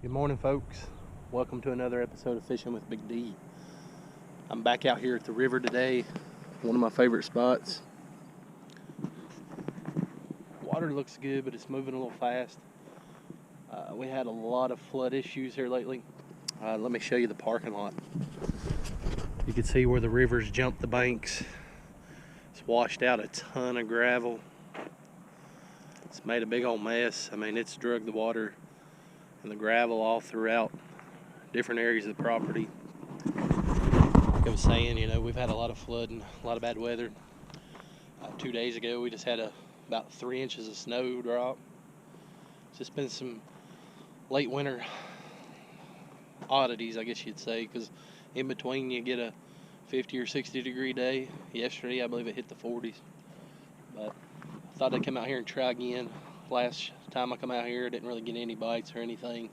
Good morning, folks. Welcome to another episode of Fishing with Big D. I'm back out here at the river today, one of my favorite spots. Water looks good, but it's moving a little fast. We had a lot of flood issues here lately. Let me show you the parking lot. You can see where the river's jumped the banks. It's washed out a ton of gravel. It's made a big old mess. I mean, it's drugged the water and the gravel all throughout different areas of the property. Like I was saying, you know, we've had a lot of flood and a lot of bad weather. 2 days ago, we just had about 3 inches of snow drop. It's just been some late winter oddities, I guess you'd say, because in between you get a 50 or 60 degree day. Yesterday, I believe it hit the 40s. But I thought I'd come out here and try again. Last time I come out here, I didn't really get any bites or anything,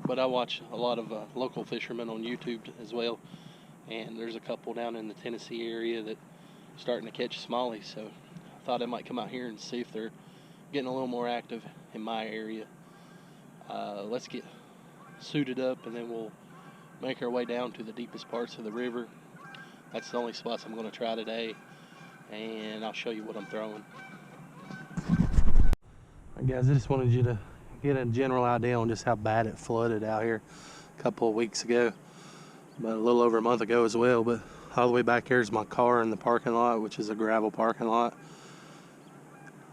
but I watch a lot of local fishermen on YouTube as well, and there's a couple down in the Tennessee area that are starting to catch smallies, so I thought I might come out here and see if they're getting a little more active in my area. Let's get suited up and then we'll make our way down to the deepest parts of the river. That's the only spots I'm going to try today, and I'll show you what I'm throwing. Guys, I just wanted you to get a general idea on just how bad it flooded out here a couple of weeks ago, but a little over a month ago as well. But all the way back here is my car in the parking lot, which is a gravel parking lot.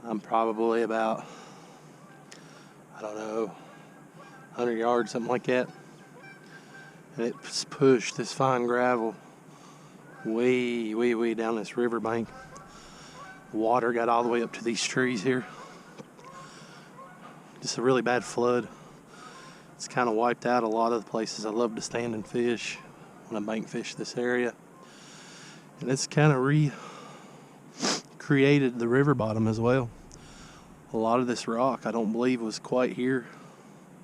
I'm probably about, I don't know, 100 yards, something like that. And it's pushed this fine gravel way down this riverbank. Water got all the way up to these trees here. Just a really bad flood. It's kind of wiped out a lot of the places I love to stand and fish when I bank fish this area. And it's kind of recreated the river bottom as well. A lot of this rock I don't believe was quite here,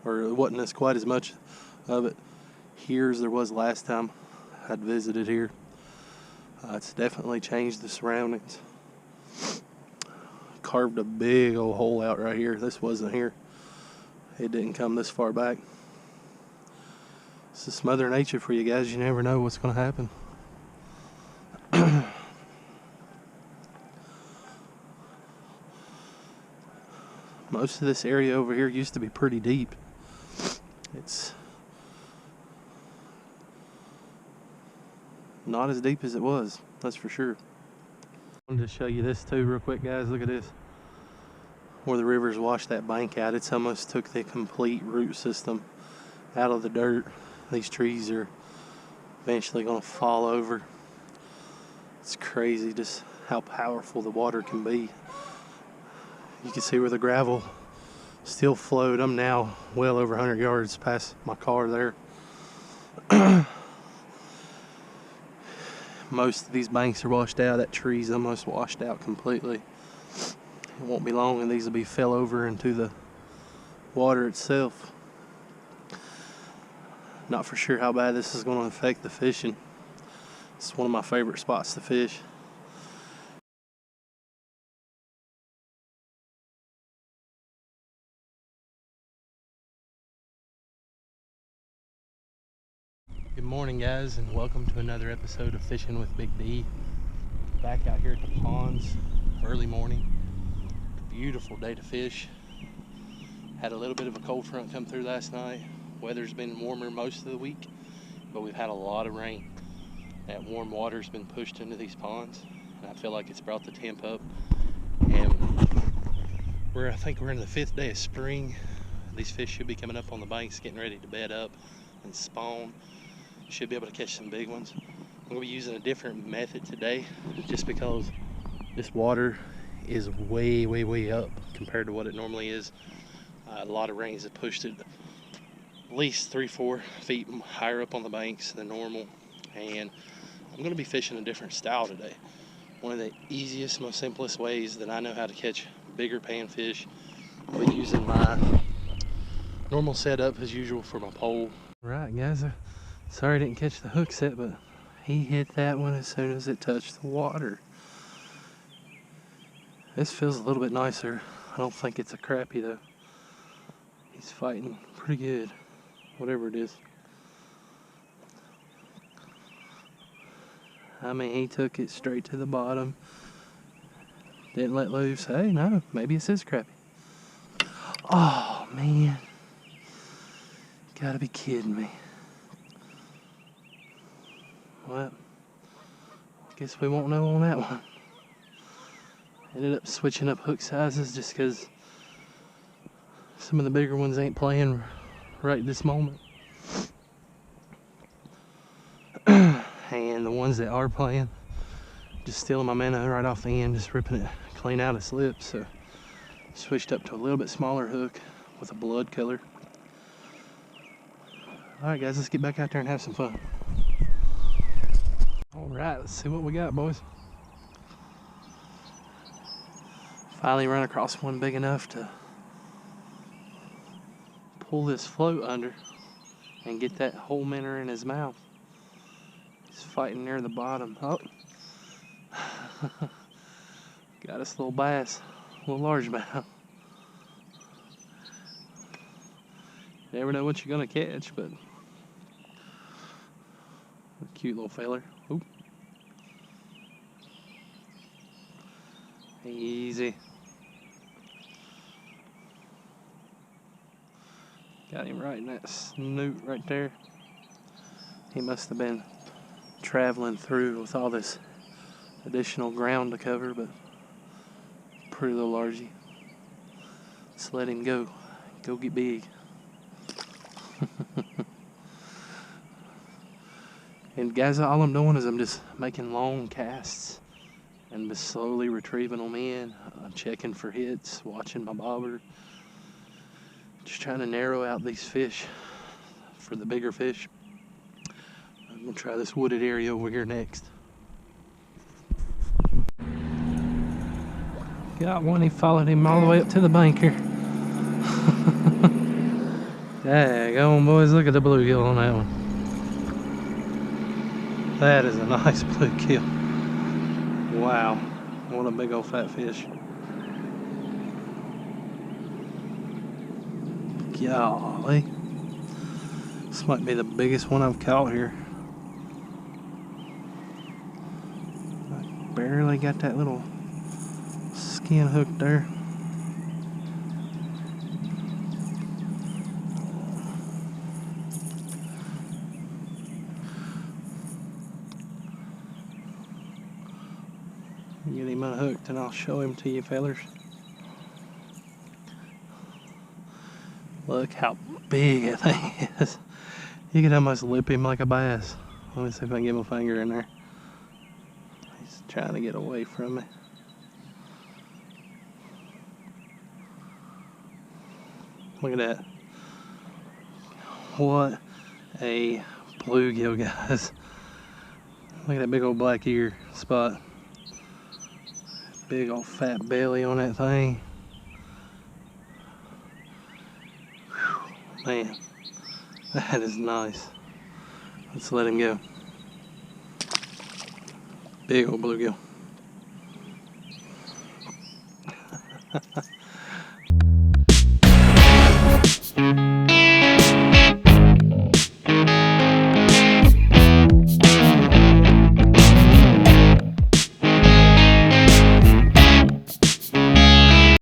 or it wasn't as quite as much of it here as there was last time I'd visited here. It's definitely changed the surroundings. Carved a big old hole out right here. This wasn't here. It didn't come this far back. It's just Mother Nature for you guys. You never know what's going to happen. Most of this area over here used to be pretty deep. It's not as deep as it was, that's for sure. I wanted to show you this too real quick, guys. Look at this. Where the river's washed that bank out, it's almost took the complete root system out of the dirt. These trees are eventually going to fall over. It's crazy just how powerful the water can be. You can see where the gravel still flowed. I'm now well over 100 yards past my car there. Most of these banks are washed out. That tree's almost washed out completely. It won't be long and these will be fell over into the water itself. Not for sure how bad this is going to affect the fishing. It's one of my favorite spots to fish. Good morning, guys, and welcome to another episode of Fishing with Big D. Back out here at the ponds, early morning. Beautiful day to fish. Had a little bit of a cold front come through last night. Weather's been warmer most of the week, but we've had a lot of rain. That warm water's been pushed into these ponds, and I feel like it's brought the temp up. And I think we're in the 5th day of spring. These fish should be coming up on the banks, getting ready to bed up and spawn. Should be able to catch some big ones. I'm gonna be using a different method today, just because this water is way up compared to what it normally is. A lot of rains have pushed it at least 3-4 feet higher up on the banks than normal, and I'm going to be fishing a different style today. One of the easiest, most simplest ways that I know how to catch bigger panfish. I'll be using my normal setup as usual for my pole. Right, guys, sorry I didn't catch the hook set, but he hit that one as soon as it touched the water. This feels a little bit nicer. I don't think it's a crappie though. He's fighting pretty good. whatever it is. I mean, he took it straight to the bottom. Didn't let loose. Hey, no, maybe it's his crappie. Oh, man. Gotta be kidding me. Well, guess we won't know on that one. Ended up switching up hook sizes just because some of the bigger ones ain't playing right this moment. And the ones that are playing, just stealing my minnow right off the end, just ripping it clean out of slips. So switched up to a little bit smaller hook with a blood color. Alright guys, let's get back out there and have some fun. Alright, let's see what we got, boys. Finally run across one big enough to pull this float under and get that whole minnow in his mouth. He's fighting near the bottom. Oh, got us a little bass, a little largemouth. Never know what you're gonna catch, but a cute little feller. Ooh. Easy. Got him right in that snoot right there. He must have been traveling through with all this additional ground to cover, but pretty little largy. Let's let him go. Go get big. And guys, all I'm doing is I'm just making long casts and just slowly retrieving them in. I'm checking for hits, watching my bobber. Just trying to narrow out these fish for the bigger fish. I'm gonna try this wooded area over here next. Got one, he followed him all the way up to the bank here. Daggone, boys, look at the bluegill on that one. That is a nice bluegill. Wow, what a big old fat fish. Golly. This might be the biggest one I've caught here. I barely got that little skin hook there. Get him unhooked and I'll show him to you fellers. Look how big that thing is. You can almost lip him like a bass. Let me see if I can get my finger in there. He's trying to get away from me. Look at that. What a bluegill, guys. Look at that big old black ear spot. Big old fat belly on that thing. Whew, man, that is nice. Let's let him go. Big old bluegill.